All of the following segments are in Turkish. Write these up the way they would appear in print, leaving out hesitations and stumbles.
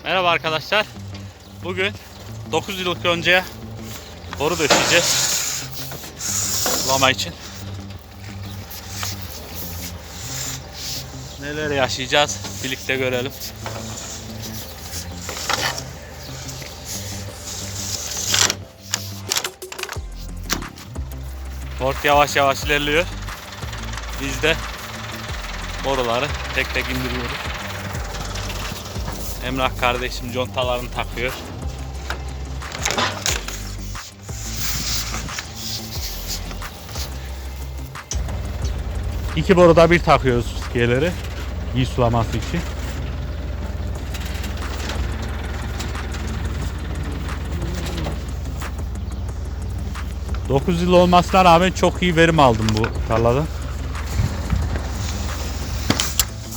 Merhaba arkadaşlar. Bugün 9 yıllık yoncaya boru döşeyeceğiz. Sulama için. Neler yaşayacağız birlikte görelim. Port yavaş yavaş ilerliyor. Biz de boruları tek tek indiriyoruz. Emrah kardeşim contalarını takıyor. İki boruda bir takıyoruz fıskiyeleri. İyi sulaması için. Dokuz yıl olmasına rağmen çok iyi verim aldım bu tarlada.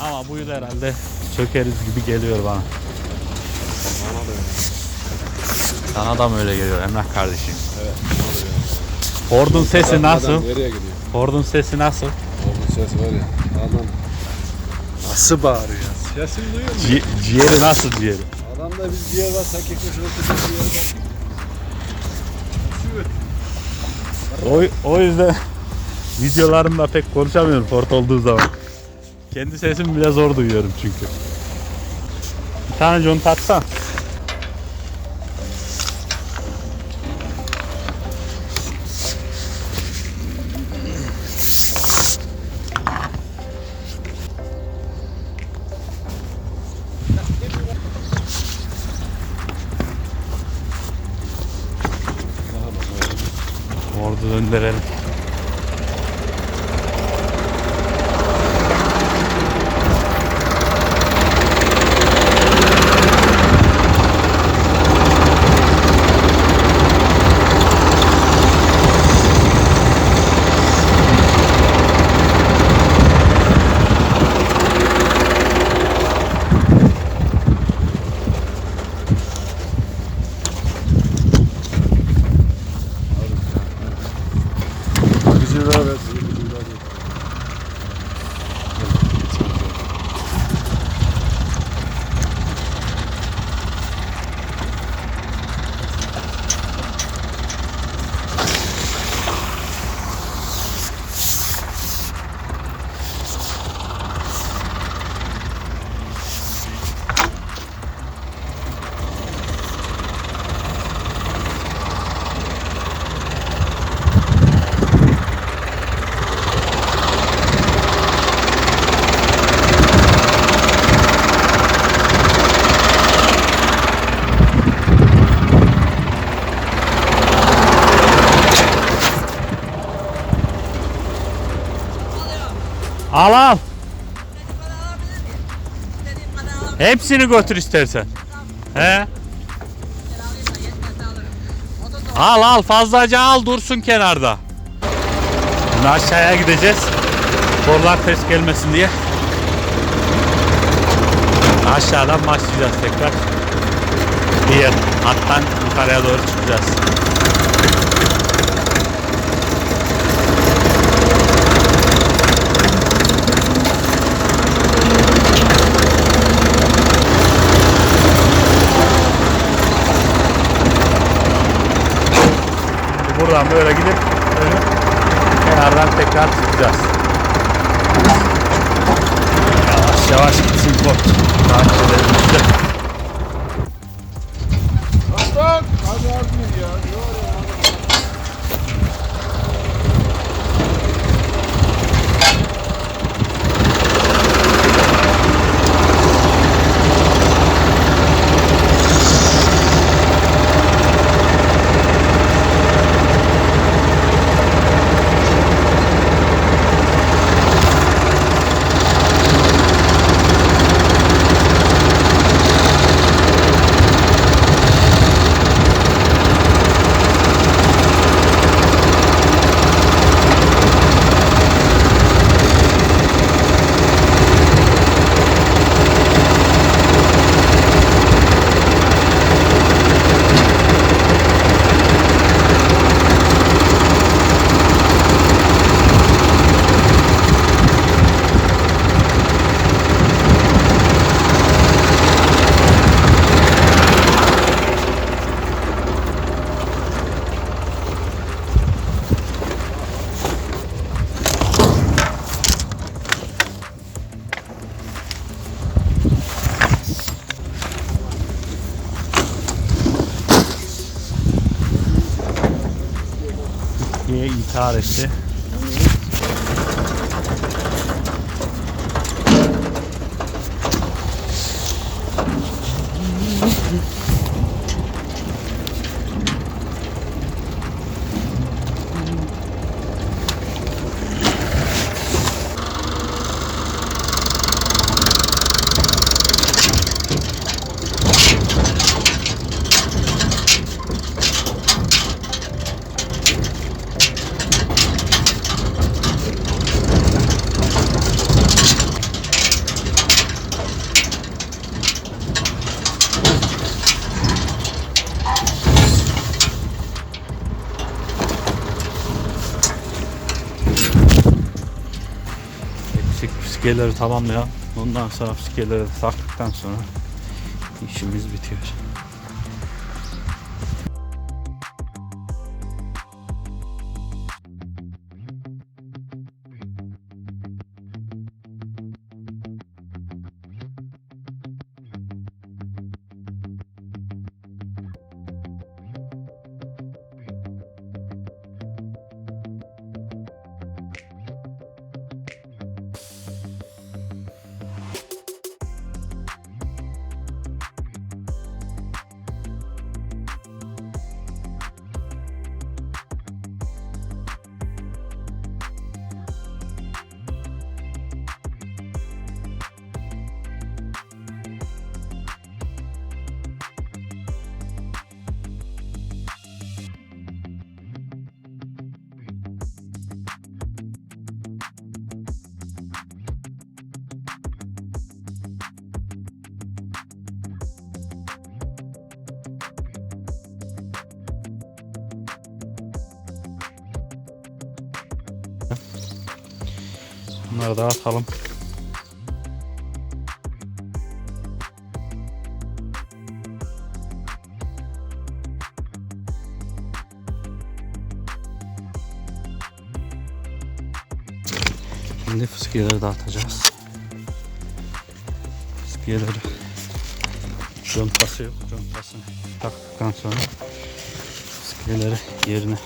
Ama bu yıl herhalde sökeriz gibi geliyor bana. Sana da mı öyle geliyor Emrah kardeşim? Evet. Ford'un sesi nasıl? Nereye gidiyor? Ford'un sesi nasıl? Ford'un sesi var ya. Adam nasıl bağırıyor? Sesini duyuyor musun? Ciğeri nasıl ciğeri? Adamda bir ciğer var. Sanki köşede ciğer var. O yüzden videolarımda pek konuşamıyorum Ford olduğu zaman. Kendi sesimi bile zor duyuyorum çünkü. Bir tane conta atsan. Orada döndürelim. Al al. Hepsini götür istersen. He? Al al, fazlaca al, dursun kenarda. Şimdi aşağıya gideceğiz. Borular ters gelmesin diye. Aşağıdan başlayacağız tekrar. Diğer hattan yukarıya doğru çıkacağız. Buradan böyle gidip kenardan tekrar çıkacağız. Yavaş yavaş gitsin bot. Takip edelim işte. Hadi abi ya. intihar etti. Fıskıyelerini tamamlayalım. Ondan sonra fıskıyeleri taktıktan sonra işimiz bitiyor. Bunları da atalım. Şimdi fıskiyeleri dağıtacağız. Fıskiyeleri contası yok. Contasını taktıktan sonra fıskiyeleri yerine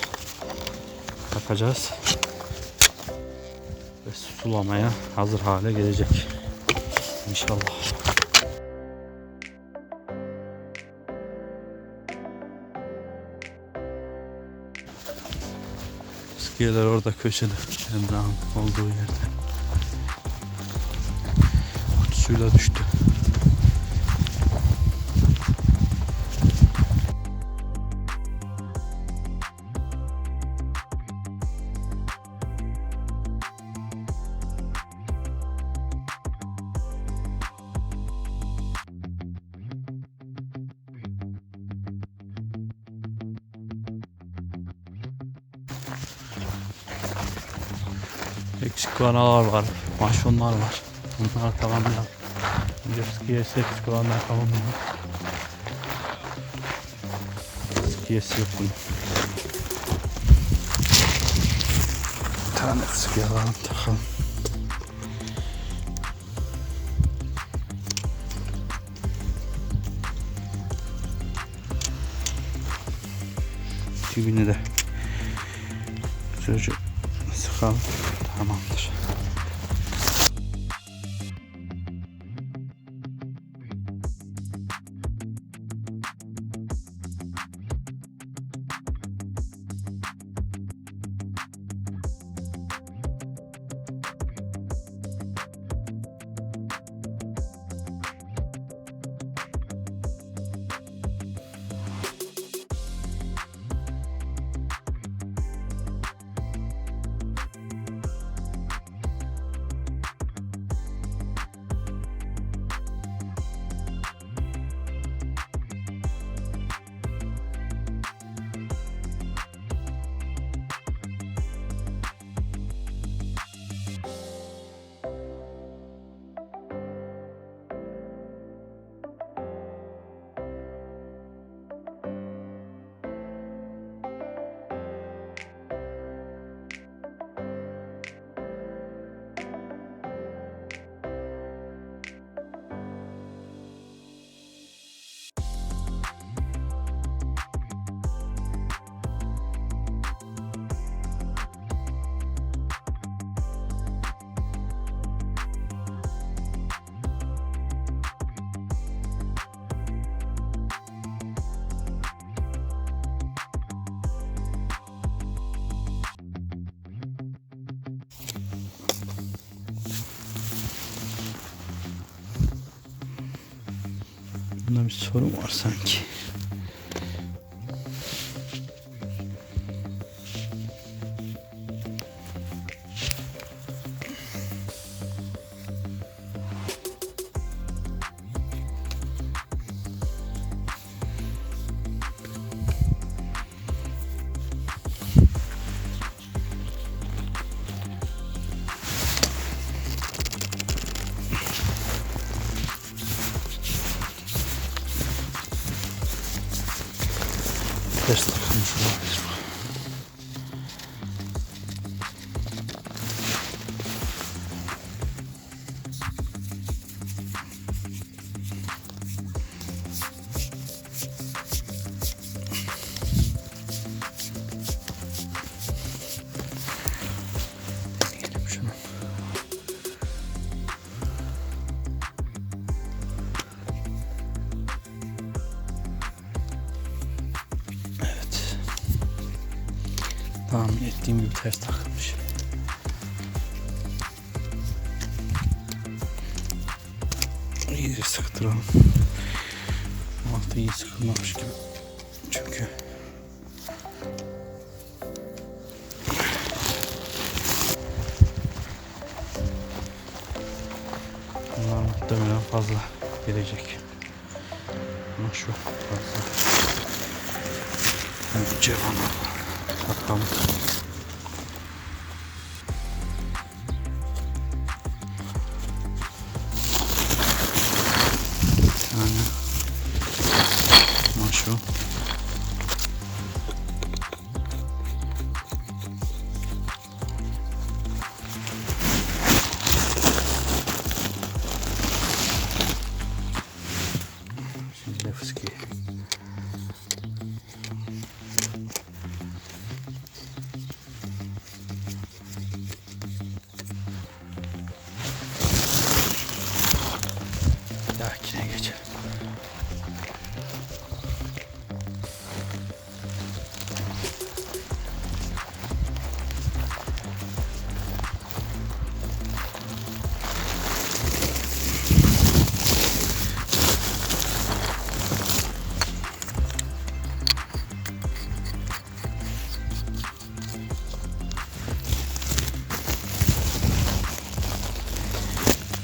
takacağız. Ve sulamaya hazır hale gelecek. İnşallah. Fıskiyeler orada köşede. Emrah'ın olduğu yerde. Kutusuyla düştü. Eksik kanalar var, maşonlar var. Bunlar tamamlayalım. Önce fıskiyesi eksik olanlar tamamlayalım. Fıskiyesi yok bunun. Bir tane fıskiye alalım, takalım. Dibini de güzelce sıkalım. Tamamdır. Bunda bir sorun var sanki. Ters takılmış olabilir. Deneyelim şunu. Tahmin ettiğim gibi ters takılmış. İyice sıktıralım. Altı iyi sıkılmamış gibi. Çünkü bunlar muhtemelen fazla gelecek. Ama şu fazla. Cevana bakalım. Yani maşo. Şimdi fıskiye. Dahakine geçelim.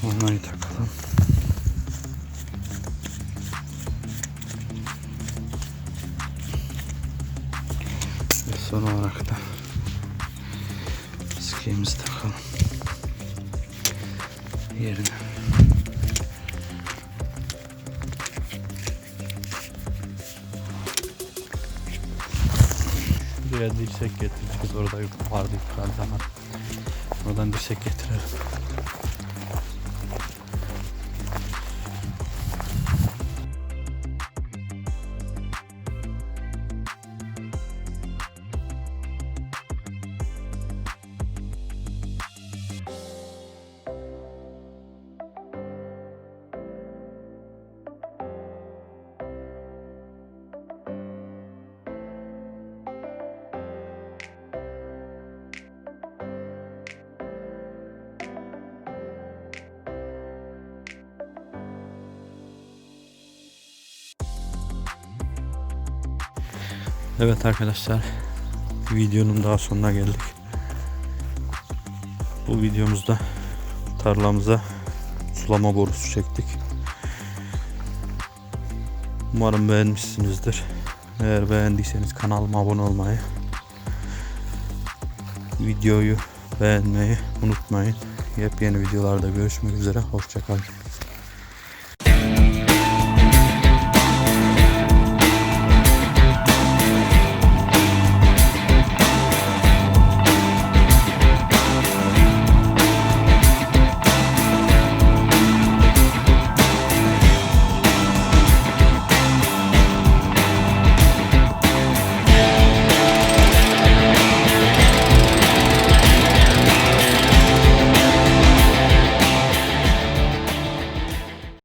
Onları takalım. Ve son olarak da fıskiyemizi takalım yerine. Buraya dirsek getireceğiz. Orada vardı yukarıda zaman. Oradan dirsek getirelim. Evet arkadaşlar, videonun daha sonuna geldik. Bu videomuzda tarlamıza sulama borusu çektik. Umarım beğenmişsinizdir. Eğer beğendiyseniz kanalıma abone olmayı, videoyu beğenmeyi unutmayın. Yepyeni videolarda görüşmek üzere. Hoşça kalın.